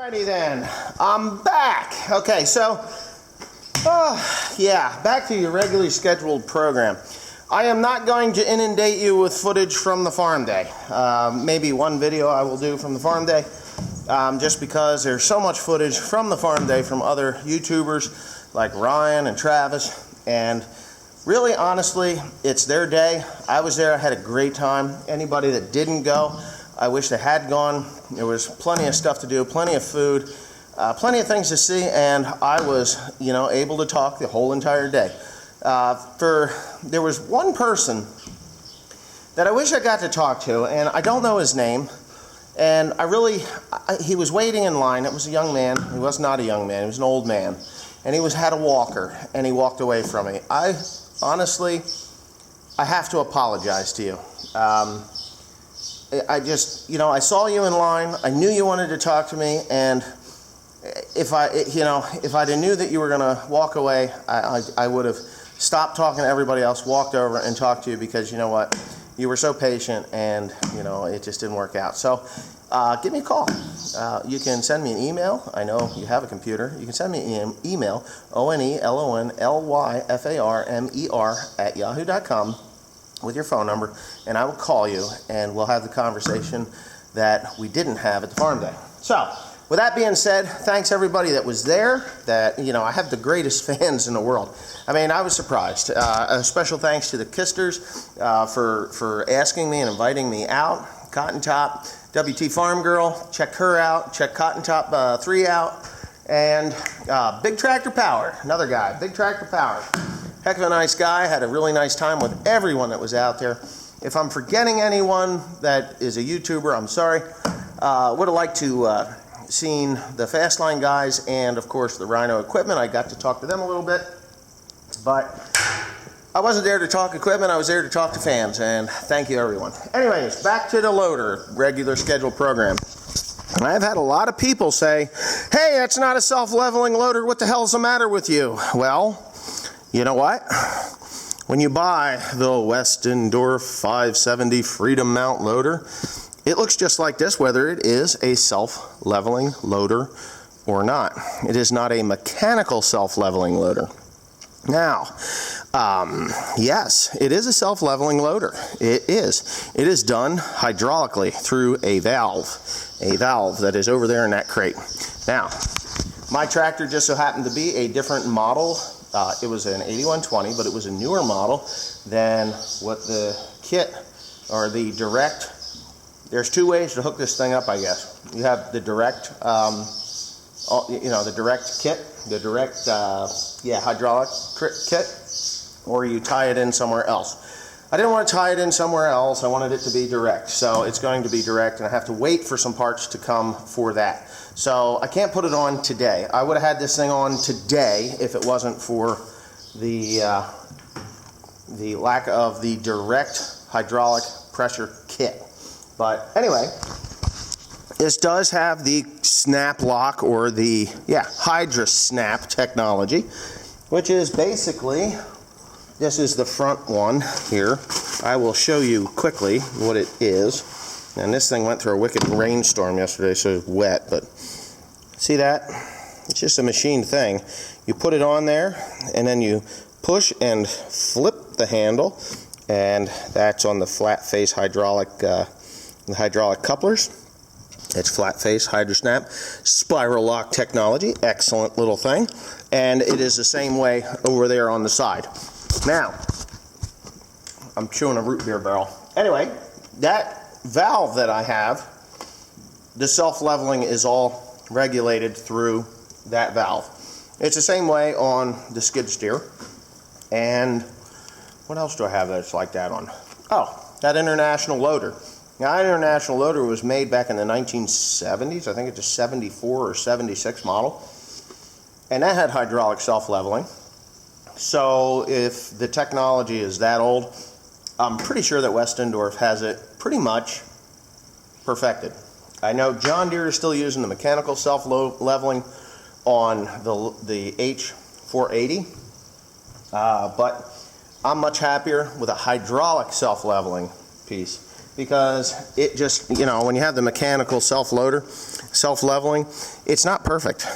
Alrighty then, I'm back. Okay, so, back to your regularly scheduled program. I am not going to inundate you with footage from the farm day. Maybe one video I will do from the farm day, just because there's so much footage from the farm day from other YouTubers like Ryan and Travis, and really, honestly, it's their day. I was there, I had a great time. Anybody that didn't go, I wish they had gone. There was plenty of stuff to do, plenty of food, plenty of things to see, and I was, able to talk the whole entire day. There was one person that I wish I got to talk to, and I don't know his name, and he was waiting in line. It was a young man. He was not a young man, he was an old man, and he had a walker, and he walked away from me. Honestly, I have to apologize to you. I saw you in line. I knew you wanted to talk to me, and if I'd knew that you were going to walk away, I would have stopped talking to everybody else, walked over and talked to you, because you know what? You were so patient, and it just didn't work out. So give me a call. You can send me an email. I know you have a computer. You can send me an email, onelyfarmer@yahoo.com, with your phone number, and I will call you, and we'll have the conversation that we didn't have at the farm day. So, with that being said, thanks everybody that was there. I have the greatest fans in the world. I mean, I was surprised. A special thanks to the Kisters for asking me and inviting me out. Cotton Top, WT Farm Girl, check her out. Check Cotton Top 3 out. And Big Tractor Power, another guy, Big Tractor Power. Heck of a nice guy. Had a really nice time with everyone that was out there. If I'm forgetting anyone that is a YouTuber, I'm sorry. Would have liked to seen the Fastline guys and, of course, the Rhino equipment. I got to talk to them a little bit. But I wasn't there to talk equipment. I was there to talk to fans. And thank you, everyone. Anyways, back to the loader, regular scheduled program. And I've had a lot of people say, hey, that's not a self-leveling loader. What the hell's the matter with you? Well, you know what? When you buy the Westendorf 570 Freedom Mount loader, it looks just like this, whether it is a self-leveling loader or not. It is not a mechanical self-leveling loader. Now, yes, it is a self-leveling loader. It is. It is done hydraulically through a valve that is over there in that crate. Now, my tractor just so happened to be a different model. It was an 8120, but it was a newer model than what the kit or the direct. There's two ways to hook this thing up, I guess. You have the direct, the direct kit, the direct, hydraulic kit, or you tie it in somewhere else. I didn't want to tie it in somewhere else. I wanted it to be direct, so it's going to be direct, and I have to wait for some parts to come for that. So I can't put it on today. I would have had this thing on today if it wasn't for the lack of the direct hydraulic pressure kit. But anyway, this does have the snap lock, or the Hydrous snap technology, which is basically, this is the front one here. I will show you quickly what it is. And this thing went through a wicked rainstorm yesterday, so it's wet, but see that? It's just a machined thing. You put it on there, and then you push and flip the handle, and that's on the flat face hydraulic couplers. It's flat face Hydrous snap, spiral lock technology, excellent little thing, and it is the same way over there on the side. Now, I'm chewing a root beer barrel. Anyway, that valve that I have, the self-leveling is all regulated through that valve. It's the same way on the skid steer. And what else do I have that's like that on? Oh, that International loader. Now, that International loader was made back in the 1970s. I think it's a 74 or 76 model. And that had hydraulic self-leveling. So if the technology is that old, I'm pretty sure that Westendorf has it pretty much perfected. I know John Deere is still using the mechanical self-leveling on the H480, but I'm much happier with a hydraulic self-leveling piece. because it just, you know, when you have the mechanical self-loader, self-leveling, it's not perfect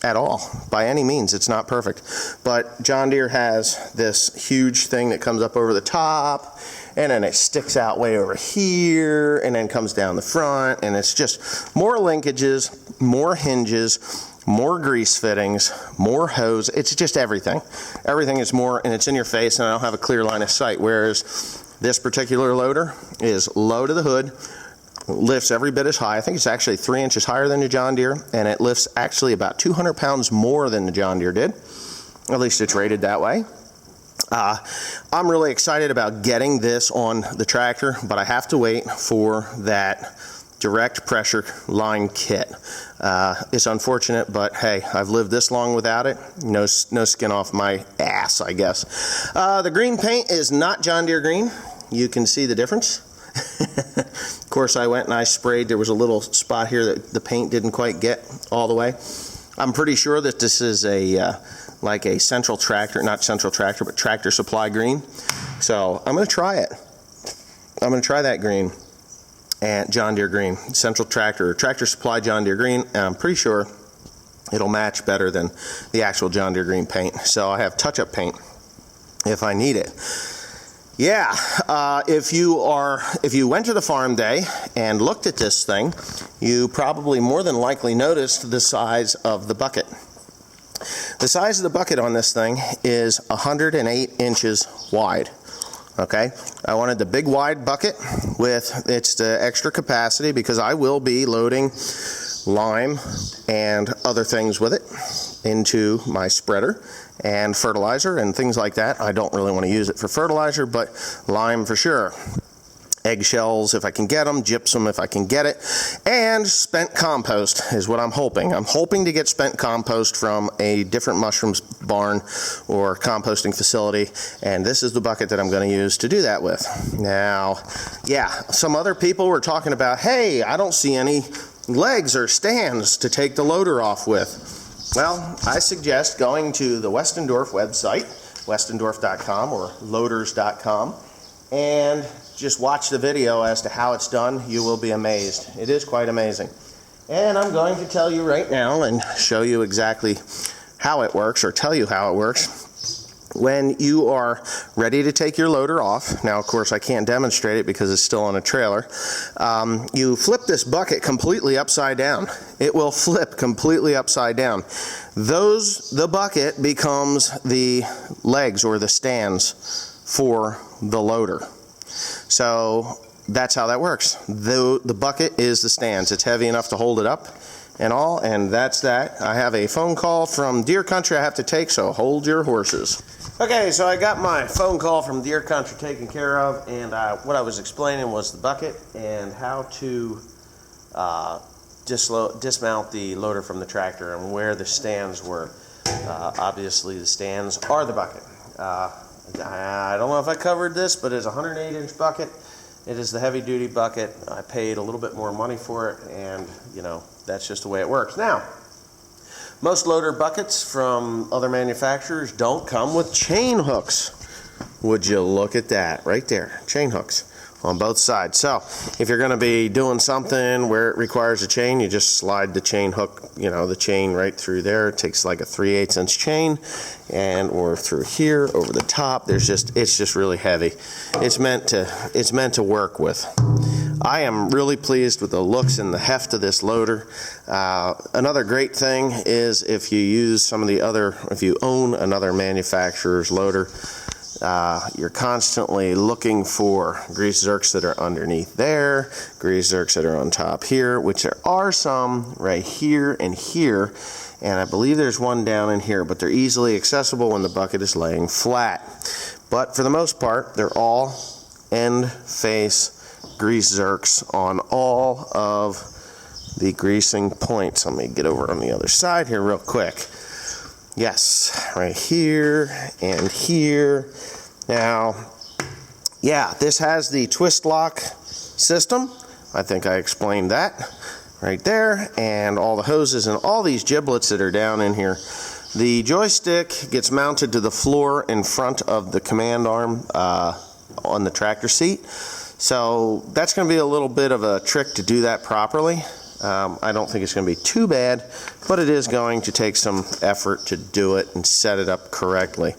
at all. By any means, it's not perfect. But John Deere has this huge thing that comes up over the top, and then it sticks out way over here, and then comes down the front, and it's just more linkages, more hinges, more grease fittings, more hose. It's just everything. Everything is more, and it's in your face, and I don't have a clear line of sight. Whereas this particular loader is low to the hood, lifts every bit as high. I think it's actually 3 inches higher than the John Deere, and it lifts actually about 200 pounds more than the John Deere did. At least it's rated that way. I'm really excited about getting this on the tractor, but I have to wait for that direct pressure line kit. It's unfortunate, but hey, I've lived this long without it. No skin off my ass, I guess. The green paint is not John Deere green. You can see the difference. Of course, I went and I sprayed. There was a little spot here that the paint didn't quite get all the way. I'm pretty sure that this is a like a Central Tractor, not Central Tractor, but Tractor Supply green. So I'm going to try it. I'm going to try that green. And John Deere green, Central Tractor, Tractor Supply John Deere green, and I'm pretty sure it'll match better than the actual John Deere green paint. So I have touch-up paint if I need it. Yeah, if you went to the farm day and looked at this thing, you probably more than likely noticed the size of the bucket. The size of the bucket on this thing is 108 inches wide. Okay, I wanted the big wide bucket with it's the extra capacity because I will be loading lime and other things with it into my spreader and fertilizer and things like that. I don't really want to use it for fertilizer, but lime for sure. Eggshells if I can get them, gypsum if I can get it, and spent compost is what I'm hoping. I'm hoping to get spent compost from a different mushrooms barn or composting facility, and this is the bucket that I'm going to use to do that with. Now, yeah, some other people were talking about, hey, I don't see any legs or stands to take the loader off with. Well, I suggest going to the Westendorf website, westendorf.com or loaders.com, and just watch the video as to how it's done. You will be amazed. It is quite amazing. And I'm going to tell you right now and show you exactly how it works, or tell you how it works. When you are ready to take your loader off, now of course I can't demonstrate it because it's still on a trailer, you flip this bucket completely upside down. It will flip completely upside down. The bucket becomes the legs or the stands for the loader. So that's how that works. The bucket is the stands. It's heavy enough to hold it up and all, and that's that. I have a phone call from Deer Country I have to take, so hold your horses. Okay, so I got my phone call from Deer Country taken care of, and what I was explaining was the bucket and how to dismount the loader from the tractor and where the stands were. Obviously, the stands are the bucket. I don't know if I covered this, but it's a 108-inch bucket. It is the heavy-duty bucket. I paid a little bit more money for it, and, you know, that's just the way it works. Now, most loader buckets from other manufacturers don't come with chain hooks. Would you look at that right there? Chain hooks on both sides. So if you're going to be doing something where it requires a chain, you just slide the chain hook, you know, the chain right through there. It takes like a 3/8 inch chain, or through here over the top. It's just really heavy. It's meant to work with. I am really pleased with the looks and the heft of this loader. Another great thing is if you own another manufacturer's loader, you're constantly looking for grease zerks that are underneath there, grease zerks that are on top here, which there are some right here and here, and I believe there's one down in here, but they're easily accessible when the bucket is laying flat. But for the most part, they're all end face grease zerks on all of the greasing points. Let me get over on the other side here real quick. Yes, right here and here. Now, yeah, this has the twist lock system. I think I explained that right there. And all the hoses and all these giblets that are down in here. The joystick gets mounted to the floor in front of the command arm on the tractor seat. So that's going to be a little bit of a trick to do that properly. I don't think it's going to be too bad, but it is going to take some effort to do it and set it up correctly.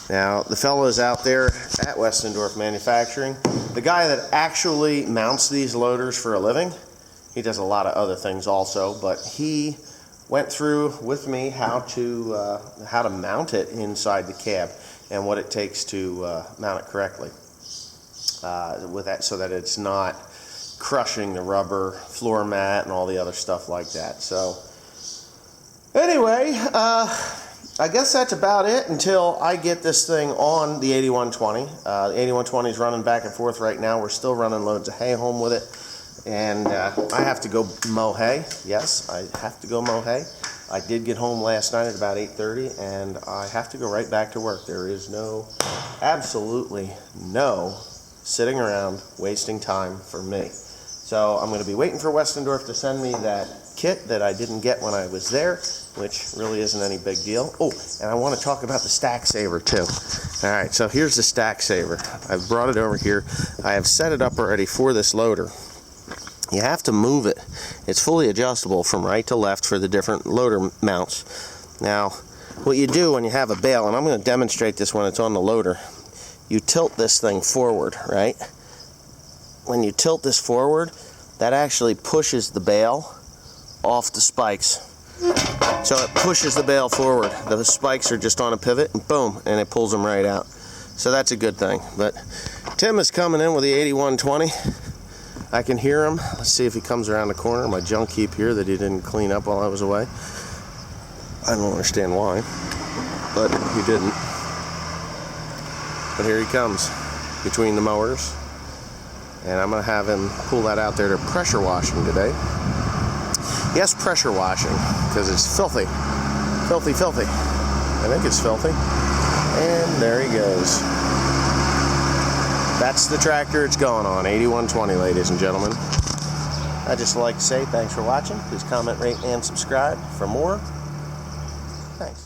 Now, the fellow is out there at Westendorf Manufacturing. The guy that actually mounts these loaders for a living, he does a lot of other things also, but he went through with me how to mount it inside the cab and what it takes to mount it correctly with that, so that it's not crushing the rubber floor mat and all the other stuff like that. So anyway, I guess that's about it until I get this thing on the 8120. The 8120 is running back and forth right now. We're still running loads of hay home with it. And I have to go mow hay. Yes, I have to go mow hay. I did get home last night at about 8:30, and I have to go right back to work. There is absolutely no sitting around wasting time for me. So I'm going to be waiting for Westendorf to send me that kit that I didn't get when I was there, which really isn't any big deal. Oh, and I want to talk about the stack saver too. All right, so here's the stack saver. I've brought it over here. I have set it up already for this loader. You have to move it. It's fully adjustable from right to left for the different loader mounts. Now, what you do when you have a bale, and I'm going to demonstrate this when it's on the loader, you tilt this thing forward, right? When you tilt this forward, that actually pushes the bale off the spikes. So it pushes the bale forward. The spikes are just on a pivot, and boom, and it pulls them right out. So that's a good thing. But Tim is coming in with the 8120. I can hear him. Let's see if he comes around the corner. My junk heap here that he didn't clean up while I was away. I don't understand why, but he didn't. But here he comes between the mowers. And I'm going to have him pull that out there to pressure washing today. Yes, pressure washing, because it's filthy. Filthy, filthy. I think it's filthy. And there he goes. That's the tractor it's going on, 8120, ladies and gentlemen. I'd just like to say thanks for watching. Please comment, rate, and subscribe for more. Thanks.